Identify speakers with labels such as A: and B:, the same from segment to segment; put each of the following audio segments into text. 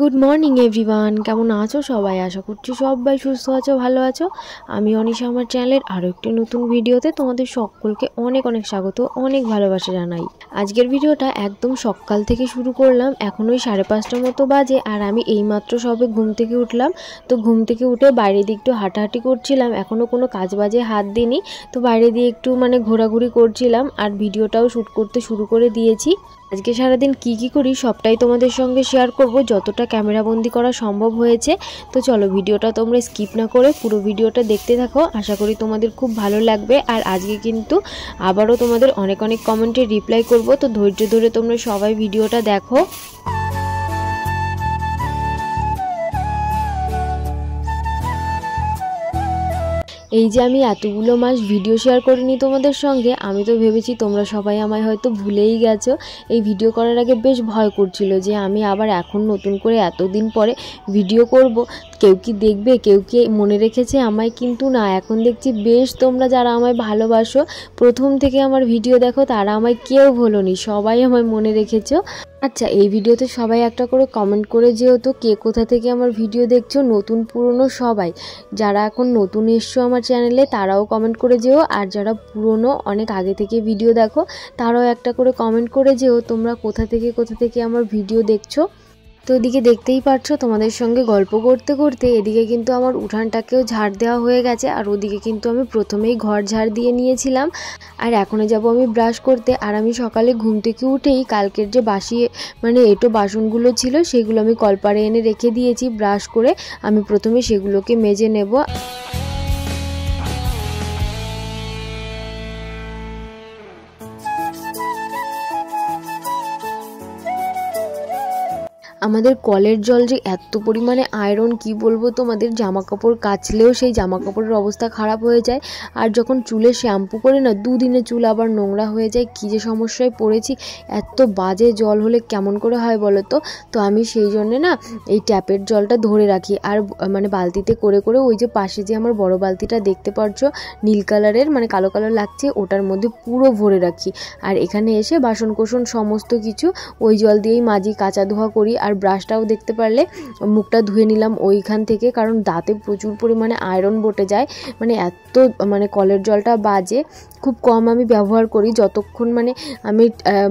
A: Good morning everyone, কেমন আছো সবাই? আশা করছি সবাই সুস্থ আছো, ভালো আছো। আমি অনিশা, আমার চ্যানেলের আরও একটি নতুন ভিডিওতে তোমাদের সকলকে অনেক অনেক স্বাগত, অনেক ভালোবাসা জানাই। আজকের ভিডিওটা একদম সকাল থেকে শুরু করলাম। এখন ওই 5:30টার মতো বাজে, আর আমি এইমাত্র সবে ঘুম থেকে উঠলাম। তো ঘুম থেকে উঠে বাইরে দিয়ে একটু হাঁটাহাঁটি করছিলাম, এখনও কোনো কাজ বাজে হাত দিইনি। তো বাইরে দিয়ে একটু ঘোরাঘুরি করছিলাম, আর ভিডিওটাও শ্যুট করতে শুরু করে দিয়েছি। আজকে সারাদিন কি করি সবটাই তোমাদের সঙ্গে শেয়ার করব, যতটা ক্যামেরাবন্দি করা সম্ভব হয়েছে। তো চলো, ভিডিওটা তোমরা স্কিপ না করে পুরো ভিডিওটা দেখতে থাকো, আশা করি তোমাদের খুব ভালো লাগবে। আর আজকে কিন্তু আবারও তোমাদের অনেক অনেক কমেন্টে রিপ্লাই করব, তো ধৈর্য ধরে তোমরা সবাই ভিডিওটা দেখো। এই যে আমি এতগুলো মাস ভিডিও শেয়ার করিনি তোমাদের সঙ্গে, আমি তো ভেবেছি তোমরা সবাই আমায় হয়তো ভুলেই গেছো। এই ভিডিও করার আগে বেশ ভয় করছিল যে আমি আবার এখন নতুন করে এতদিন পরে ভিডিও করব, কেউ কি দেখবে, কেউ কি মনে রেখেছে আমায়। কিন্তু না, এখন দেখছি বেশ তোমরা যারা আমায় ভালোবাসো, প্রথম থেকে আমার ভিডিও দেখো, তারা আমায় কেউ ভোলোনি, সবাই আমায় মনে রেখেছো। আচ্ছা, এই ভিডিওতে সবাই একটা করে কমেন্ট করে যেহেতু কে কোথা থেকে আমার ভিডিও দেখছো, নতুন পুরনো সবাই। যারা এখন নতুন এসছো আমার চ্যানেলে তারাও কমেন্ট করে যেও, আর যারা পুরনো অনেক আগে থেকে ভিডিও দেখো তারাও একটা করে কমেন্ট করে যেও তোমরা কোথা থেকে আমার ভিডিও দেখছো। তো এদিকে দেখতেই পারছো, তোমাদের সঙ্গে গল্প করতে করতে এদিকে কিন্তু আমার উঠানটাকেও ঝাড় দেওয়া হয়ে গেছে, আর ওদিকে কিন্তু আমি প্রথমেই ঘর ঝাড় দিয়ে নিয়েছিলাম। আর এখনও যাব আমি ব্রাশ করতে। আর আমি সকালে ঘুম থেকে উঠেই কালকের যে বাসি এঁটো বাসনগুলো ছিল সেগুলো আমি কলপারে এনে রেখে দিয়েছি। ব্রাশ করে আমি প্রথমে সেগুলোকে মেজে নেব। আমাদের কলের জল যে এত পরিমাণে আয়রন, কি বলবো তোমাদের, জামা কাপড় কাচলেও সেই জামা কাপড়ের অবস্থা খারাপ হয়ে যায়। আর যখন চুলে শ্যাম্পু করে না, দুদিনে চুল আবার নোংরা হয়ে যায়। কী যে সমস্যায় পড়েছি, এত বাজে জল হলে কেমন করে হয় বলো তো। তো আমি সেই জন্যে না এই ট্যাপের জলটা ধরে রাখি, আর বালতিতে করে করে ওই যে পাশে যে আমার বড় বালতিটা দেখতে পারছো নীল কালারের, কালো কালো লাগছে, ওটার মধ্যে পুরো ভরে রাখি। আর এখানে এসে বাসন কোসন সমস্ত কিছু ওই জল দিয়েই মাজি, কাচা ধোয়া করি। আর ব্রাশটাও দেখতে পারলে মুখটা ধুয়ে নিলাম ওইখান থেকে, কারণ দাঁতে প্রচুর পরিমাণে আয়রন বটে যায়। এত কলের জলটা বাজে, খুব কম আমি ব্যবহার করি। যতক্ষণ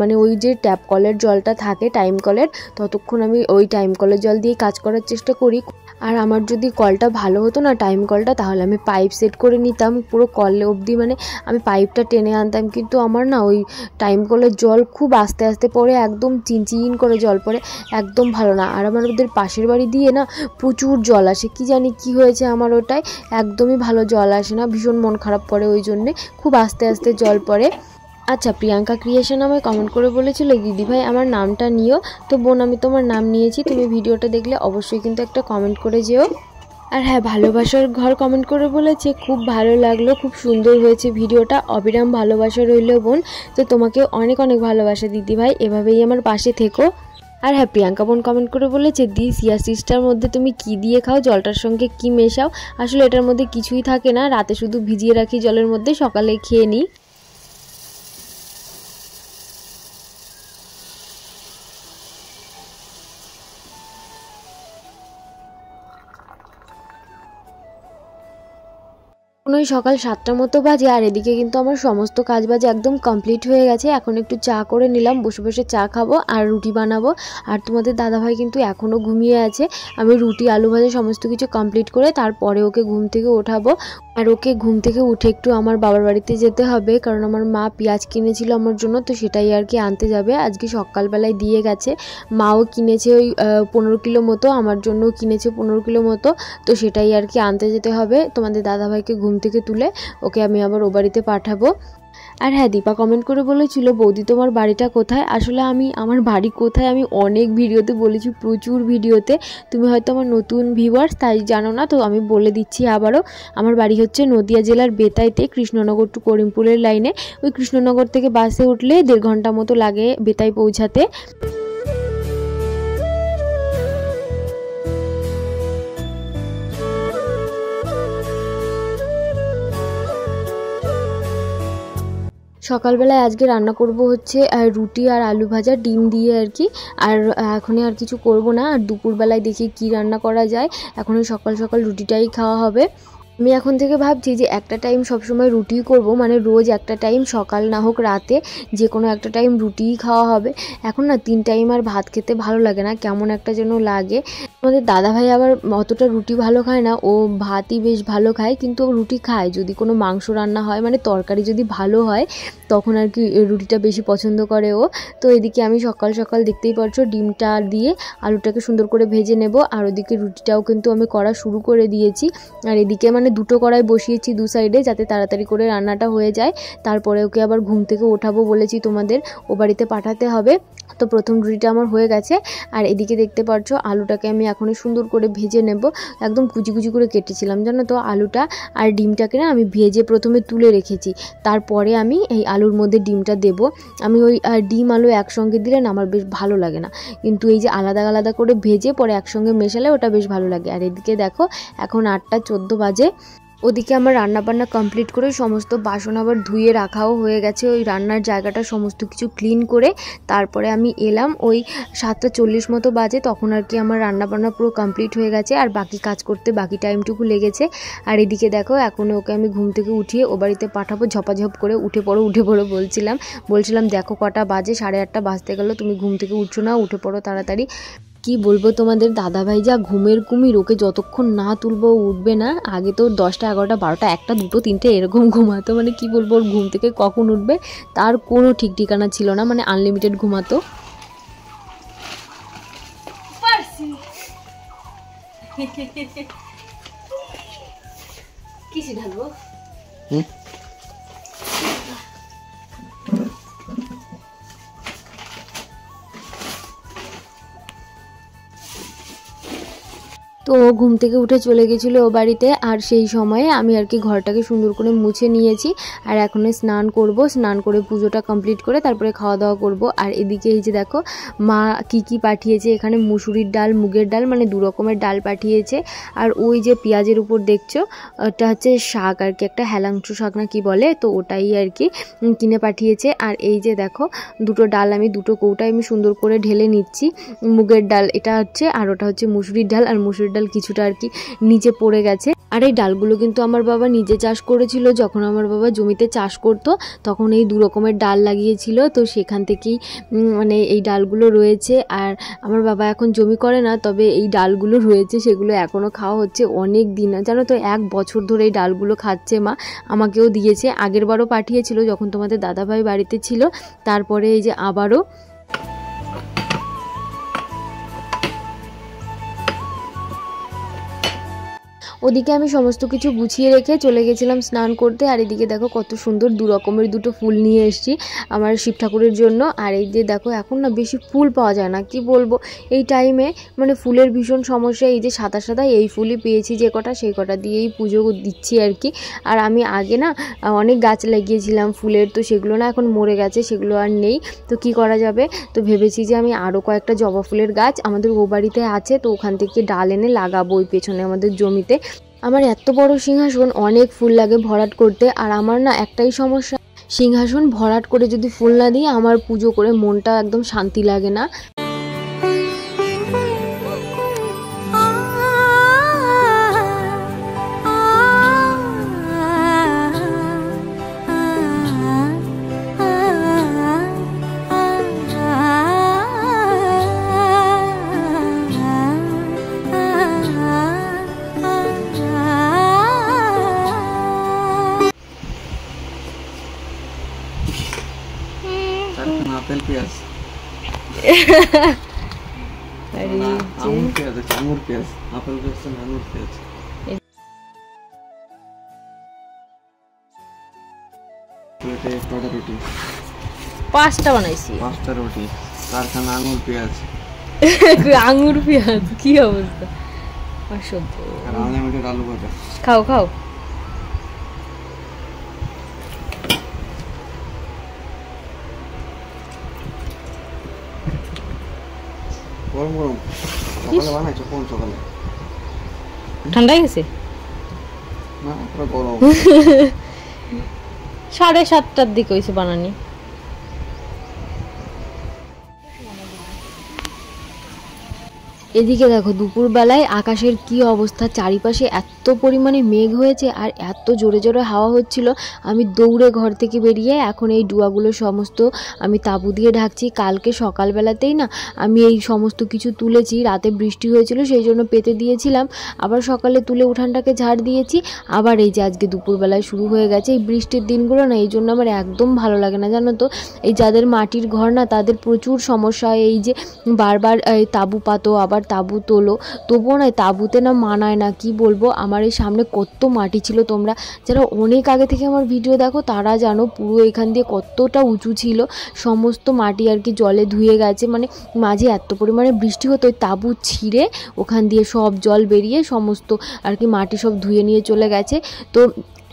A: আমি ওই যে ট্যাপ কলের জলটা থাকে টাইম কলের, ততক্ষণ আমি ওই টাইম কলের জল দিয়ে কাজ করার চেষ্টা করি। আর আমার যদি কলটা ভালো হতো না, টাইম কলটা, তাহলে আমি পাইপ সেট করে নিতাম পুরো কলে অবধি, আমি পাইপটা টেনে আনতাম। কিন্তু আমার না ওই টাইম কলের জল খুব আস্তে আস্তে পড়ে, একদম চিনচিন করে জল পড়ে, একদম ভালো না। আর আমাদের পাশের বাড়ি দিয়ে না প্রচুর জল আসে, কি জানি কি হয়েছে আমার ওটাই, একদমই ভালো জল আসে না, ভীষণ মন খারাপ পড়ে, ওই জন্যে খুব আস্তে আস্তে জল পড়ে। আচ্ছা, প্রিয়াঙ্কা ক্রিয়েশন আমায় কমেন্ট করে বলেছিল, দিদিভাই আমার নামটা নিও। তো বোন, আমি তোমার নাম নিয়েছি, তুমি ভিডিওটা দেখলে অবশ্যই কিন্তু একটা কমেন্ট করে যেও। আর হ্যাঁ, ভালোবাসার ঘর কমেন্ট করে বলেছে খুব ভালো লাগলো, খুব সুন্দর হয়েছে ভিডিওটা, অবিরাম ভালোবাসা রইল বোন। তো তোমাকে অনেক অনেক ভালোবাসা দিদিভাই, এভাবেই আমার পাশে থেকো। আর হ্যাঁ, প্রিয়াঙ্কা বোন কমেন্ট করে বলেছে, দি সিয়া সিস্টার মধ্যে তুমি কি দিয়ে খাও, জলটার সঙ্গে কি মেশাও? আসলে এটার মধ্যে কিছুই থাকে না, রাতে শুধু ভিজিয়ে রাখি জলের মধ্যে, সকালে খেয়ে নিই। ওই সকাল 7টার মতো বাজে, আর এদিকে কিন্তু আমার সমস্ত কাজ বাজ একদম কমপ্লিট হয়ে গেছে। এখন একটু চা করে নিলাম, বসে বসে চা খাবো আর রুটি বানাবো। আর তোমাদের দাদাভাই কিন্তু এখনও ঘুমিয়ে আছে। আমি রুটি আলু ভাজা সমস্ত কিছু কমপ্লিট করে তারপরে ওকে ঘুম থেকে ওঠাবো। আর ওকে ঘুম থেকে উঠে একটু আমার বাবার বাড়িতে যেতে হবে, কারণ আমার মা পেঁয়াজ কিনেছিল আমার জন্য, তো সেটাই আর কি আনতে যাবে। আজকে সকালবেলায় দিয়ে গেছে, মাও কিনেছে ওই 15 কিলো মতো, আমার জন্যও কিনেছে 15 কিলো মতো, তো সেটাই আর কি আনতে যেতে হবে। তোমাদের দাদাভাইকে ঘুম থেকে তুলে ওকে আমি আবার ও বাড়িতে পাঠাবো। আর হ্যাঁ, দীপা কমেন্ট করে বলেছিল, বৌদি তোমার বাড়িটা কোথায়? আসলে আমার বাড়ি কোথায় আমি অনেক ভিডিওতে বলেছি, প্রচুর ভিডিওতে। তুমি হয়তো আমার নতুন ভিউয়ার্স, তাই জানো না, তো আমি বলে দিচ্ছি আবারও। আমার বাড়ি হচ্ছে নদিয়া জেলার বেতাইতে, কৃষ্ণনগর টু করিমপুরের লাইনে। ওই কৃষ্ণনগর থেকে বাসে উঠলে 1.5 ঘন্টা মতো লাগে বেতাই পৌঁছাতে। সকালবেলায় আজকে রান্না করব হচ্ছে রুটি আর আলু ভাজা ডিম দিয়ে আর কি। আর এখনই আর কিছু করব না। আর দুপুরবেলায় দেখি কি রান্না করা যায়। এখনই সকাল সকাল রুটিটাই খাওয়া হবে। আমি এখন থেকে ভাবছি যে একটা টাইম সবসময় রুটিই করব, মানে রোজ একটা টাইম, সকাল না হোক রাতে, যে কোনো একটা টাইম রুটিই খাওয়া হবে। এখন না 3 টাইম আর ভাত খেতে ভালো লাগে না, কেমন একটা যেন লাগে। আমাদের দাদাভাই আবার অতটা রুটি ভালো খায় না, ও ভাতই বেশ ভালো খায়, কিন্তু ও রুটি খায় যদি কোনো মাংস রান্না হয়, মানে তরকারি যদি ভালো হয় তখন আর কি রুটিটা বেশি পছন্দ করে ও। তো এদিকে আমি সকাল সকাল দেখতেই পারছো ডিমটা দিয়ে আলুটাকে সুন্দর করে ভেজে নেব, আর ওদিকে রুটিটাও কিন্তু আমি করা শুরু করে দিয়েছি। আর এদিকে মানে দুটো কড়াই বসিয়েছি দু সাইডে, যাতে তাড়াতাড়ি করে রান্নাটা হয়ে যায়। তারপরে ওকে আবার ঘুম থেকে ওঠাবো বলেছি, তোমাদের ও বাড়িতে পাঠাতে হবে। তো প্রথম রুটিটা আমার হয়ে গেছে। আর এদিকে দেখতে পাচ্ছ আলুটাকে আমি এখনই সুন্দর করে ভেজে নেব। একদম কুচি কুচি করে কেটেছিলাম জানো তো আলুটা। আর ডিমটাকে না আমি ভেজে প্রথমে তুলে রেখেছি, তারপরে আমি এই আলুর মধ্যে ডিমটা দেব। আমি ওই ডিম আলু একসঙ্গে দিলে না আমার বেশ ভালো লাগে না, কিন্তু এই যে আলাদা আলাদা করে ভেজে পরে একসঙ্গে মেশালে ওটা বেশ ভালো লাগে। আর এদিকে দেখো এখন 8টা 14 বাজে। ওদিকে আমার রান্নাবান্না কমপ্লিট করে সমস্ত বাসন আবার ধুয়ে রাখাও হয়ে গেছে, ওই রান্নার জায়গাটা সমস্ত কিছু ক্লিন করে। তারপরে আমি এলাম ওই 7টা 40 মতো বাজে, তখন আর কি আমার রান্নাবান্না পুরো কমপ্লিট হয়ে গেছে, আর বাকি কাজ করতে বাকি টাইমটুকু লেগেছে। আর এদিকে দেখো এখন ওকে আমি ঘুম থেকে উঠিয়ে ও বাড়িতে পাঠাবো। ঝপাঝপ করে উঠে পড়ো বলছিলাম দেখো কটা বাজে, 8:30 বাজতে গেল, তুমি ঘুম থেকে উঠছো না, উঠে পড়ো তাড়াতাড়ি। কি বলবো তোমাদের, দাদাভাই যা ঘুমের কুমির, ওকে যতক্ষণ না তুলবো উঠবে না। আগে তো 10টা 11টা 12টা 1টা 2টো 3টে এরকম ঘুমাতো, মানে কি বলবো ওর ঘুম থেকে কখন উঠবে তার কোনো ঠিক ঠিকানা ছিল না, মানে আনলিমিটেড ঘুমাতো। কিসে ঢালবো? তো ও ঘুম থেকে উঠে চলে গেছিলো ও বাড়িতে, আর সেই সময়ে আমি আর কি ঘরটাকে সুন্দর করে মুছে নিয়েছি। আর এখন স্নান করব, স্নান করে পুজোটা কমপ্লিট করে তারপরে খাওয়া দাওয়া করব। আর এদিকে এই যে দেখো মা কি পাঠিয়েছে, এখানে মুসুরির ডাল, মুগের ডাল, মানে 2 রকমের ডাল পাঠিয়েছে। আর ওই যে পেঁয়াজের উপর দেখছো ওটা হচ্ছে শাক আর কি, একটা হেলাংশ শাক না কি বলে, তো ওটাই আর কি কিনে পাঠিয়েছে। আর এই যে দেখো দুটো ডাল আমি 2টো কৌটায় আমি সুন্দর করে ঢেলে নিচ্ছি। মুগের ডাল এটা হচ্ছে, আর ওটা হচ্ছে মুসুরির ডাল। আর মুসুরির ডাল কিছুটা আর কি নিচে পড়ে গেছে। আর এই ডালগুলো কিন্তু আমার বাবা নিজে চাষ করেছিল, যখন আমার বাবা জমিতে চাষ করতো তখন এই 2 রকমের ডাল লাগিয়েছিল, তো সেখান থেকেই মানে এই ডালগুলো রয়েছে। আর আমার বাবা এখন জমি করে না, তবে এই ডালগুলো রয়েছে, সেগুলো এখনও খাওয়া হচ্ছে অনেক দিন, জানো তো 1 বছর ধরে এই ডালগুলো খাচ্ছে মা। আমাকেও দিয়েছে, আগের বারও পাঠিয়েছিল যখন তোমাদের দাদাভাই বাড়িতে ছিল, তারপরে এই যে আবারও। ওদিকে আমি সমস্ত কিছু গুছিয়ে রেখে চলে গেছিলাম স্নান করতে। আর এদিকে দেখো কত সুন্দর 2 রকমের 2টো ফুল নিয়ে এসেছি আমার শিব ঠাকুরের জন্য। আর এই যে দেখো এখন না বেশি ফুল পাওয়া যায় না, কি বলবো এই টাইমে মানে ফুলের ভীষণ সমস্যা। এই যে সাদা সাদা এই ফুলই পেয়েছি, যে কটা সেই কটা দিয়েই পুজো দিচ্ছি আর কি। আর আমি আগে না অনেক গাছ লাগিয়েছিলাম ফুলের, তো সেগুলো না এখন মরে গেছে, সেগুলো আর নেই, তো কি করা যাবে। তো ভেবেছি যে আমি আরও কয়েকটা জবা ফুলের গাছ আমাদের ও বাড়িতে আছে, তো ওখান থেকে ডাল এনে লাগাবো ওই পেছনে আমাদের জমিতে। আমার এত বড় সিংহাসন, অনেক ফুল লাগে ভরাট করতে। আর আমার না একটাই সমস্যা, সিংহাসন ভরাট করে যদি ফুল না দিই আমার পুজো করে মনটা একদম শান্তি লাগে না।
B: আপেল পেঁয়াজ, আঙুর পেঁয়াজ, আপেল পেঁয়াজ, আঙুর পেঁয়াজ। কটা রুটি?
A: 5টা বানাইছি।
B: 5টা রুটি, তারখানে আঙুর পেঁয়াজ।
A: আঙুর পেঁয়াজ কি অবস্থা, অসহ্য।
B: আর আনলিমিটেড আলু ভাজা।
A: খাও খাও।
B: গরম গরম সকালে বানাইছো? কোন সকালে?
A: ঠান্ডা গেছে
B: না, পুরো গরম।
A: 7:30টার দিকে হয়েছে বানানি। এদিকে দেখো দুপুরবেলায় আকাশের কি অবস্থা, চারিপাশে এত পরিমাণে মেঘ হয়েছে আর এত জোরে জোরে হাওয়া হচ্ছিল। আমি দৌড়ে ঘর থেকে বেরিয়ে এখন এই ডুয়াগুলো সমস্ত আমি তাঁবু দিয়ে ঢাকছি। কালকে সকালবেলাতেই না আমি এই সমস্ত কিছু তুলেছি, রাতে বৃষ্টি হয়েছিল সেই জন্য পেতে দিয়েছিলাম, আবার সকালে তুলে উঠানটাকে ঝাড় দিয়েছি, আবার এই যে আজকে দুপুরবেলায় শুরু হয়ে গেছে। এই বৃষ্টির দিনগুলো না এই জন্য আমার একদম ভালো লাগে না জানো তো। এই যাদের মাটির ঘর না তাদের প্রচুর সমস্যা হয়, এই যে বারবার এই তাঁবু পাতো আবার তাঁবু তোলো, তবুও না তাঁবুতে না মানায় না। কি বলবো, আমার এই সামনে কত মাটি ছিল, তোমরা যারা অনেক আগে থেকে আমার ভিডিও দেখো তারা জানো পুরো এখান দিয়ে কতটা উঁচু ছিল, সমস্ত মাটি আর কি জলে ধুয়ে গেছে। মানে মাঝে এত পরিমাণে বৃষ্টি হতো, ওই তাঁবু ছিঁড়ে ওখান দিয়ে সব জল বেরিয়ে সমস্ত আর কি মাটি সব ধুয়ে নিয়ে চলে গেছে। তো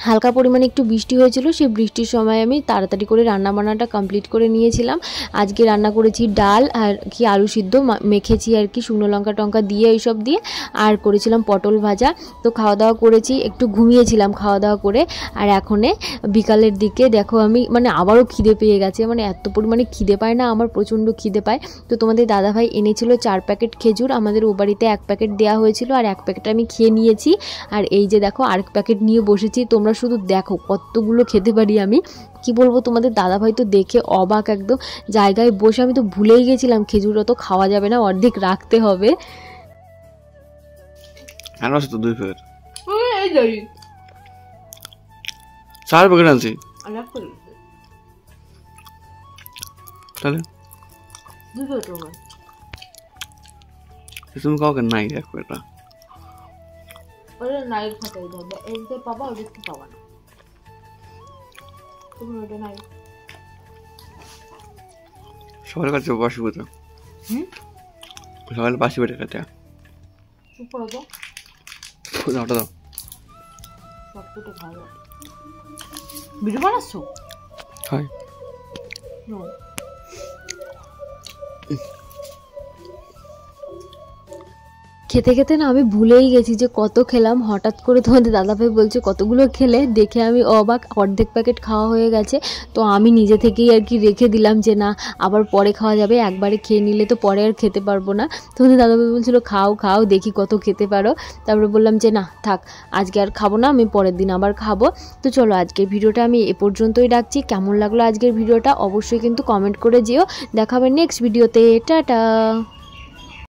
A: হালকা পরিমাণে একটু বৃষ্টি হয়েছিল, সেই বৃষ্টির সময় আমি তাড়াতাড়ি করে রান্নাবান্নাটা কমপ্লিট করে নিয়েছিলাম। আজকে রান্না করেছি ডাল আর কি আলু সিদ্ধ মেখেছি আর কি শুকনো লঙ্কা টঙ্কা দিয়ে এইসব দিয়ে, আর করেছিলাম পটল ভাজা। তো খাওয়া দাওয়া করেছি, একটু ঘুমিয়েছিলাম খাওয়া দাওয়া করে। আর এখনে বিকালের দিকে দেখো আমি মানে আবারও খিদে পেয়ে গেছে, মানে এত পরিমাণে খিদে পায় না আমার, প্রচণ্ড খিদে পায়। তো তোমাদের দাদাভাই এনেছিল 4 প্যাকেট খেজুর, আমাদের ও বাড়িতে 1 প্যাকেট দেওয়া হয়েছিল আর 1 প্যাকেট আমি খেয়ে নিয়েছি। আর এই যে দেখো আরেক প্যাকেট নিয়ে বসেছি, তোমরা শুধু দেখো কতগুলো খেতে পারি আমি। কি বলবো, তোমাদের দাদাভাই তো দেখে অবাক একদম, জায়গায় বসে আমি তো ভুলেই গেছিলাম খেজুর অত খাওয়া যাবে না, অর্ধেক রাখতে হবে।
B: আর আছে তো 2 প্যাকেট, এই যাই 4 প্যাকেট আনছি তাহলে 2 প্যাকেট হবে। তুমি কাউকে নাই দেখো এটা ওরে নাই খাতাই দাও, এতে পাবা ওই দেখতে পাবা না, তুমি ওটা নাই সবার কাছে বাসি বেটা। সকালে বাসি বেটা কাটা চুপ করো তো, ওটা দাও সব তো খাওয়া ভিডিও বানাচ্ছো। হাই
A: খেতে খেতে না আমি ভুলেই গেছি যে কত খেলাম। হঠাৎ করে তোমাদের দাদাভাই বলছে কতগুলো খেলে, দেখে আমি অবাক, অর্ধেক প্যাকেট খাওয়া হয়ে গেছে। তো আমি নিজে থেকেই আর কি রেখে দিলাম যে না আবার পরে খাওয়া যাবে, একবারে খেয়ে নিলে তো পরে আর খেতে পারবো না। তোমাদের দাদাভাই বলছিল খাও খাও দেখি কত খেতে পারো, তারপরে বললাম যে না থাক আজকে আর খাবো না, আমি পরের দিন আবার খাবো। তো চলো আজকের ভিডিওটা আমি এ পর্যন্তই রাখছি। কেমন লাগলো আজকের ভিডিওটা অবশ্যই কিন্তু কমেন্ট করে যেও। দেখাবে নেক্সট ভিডিওতে, টাটা।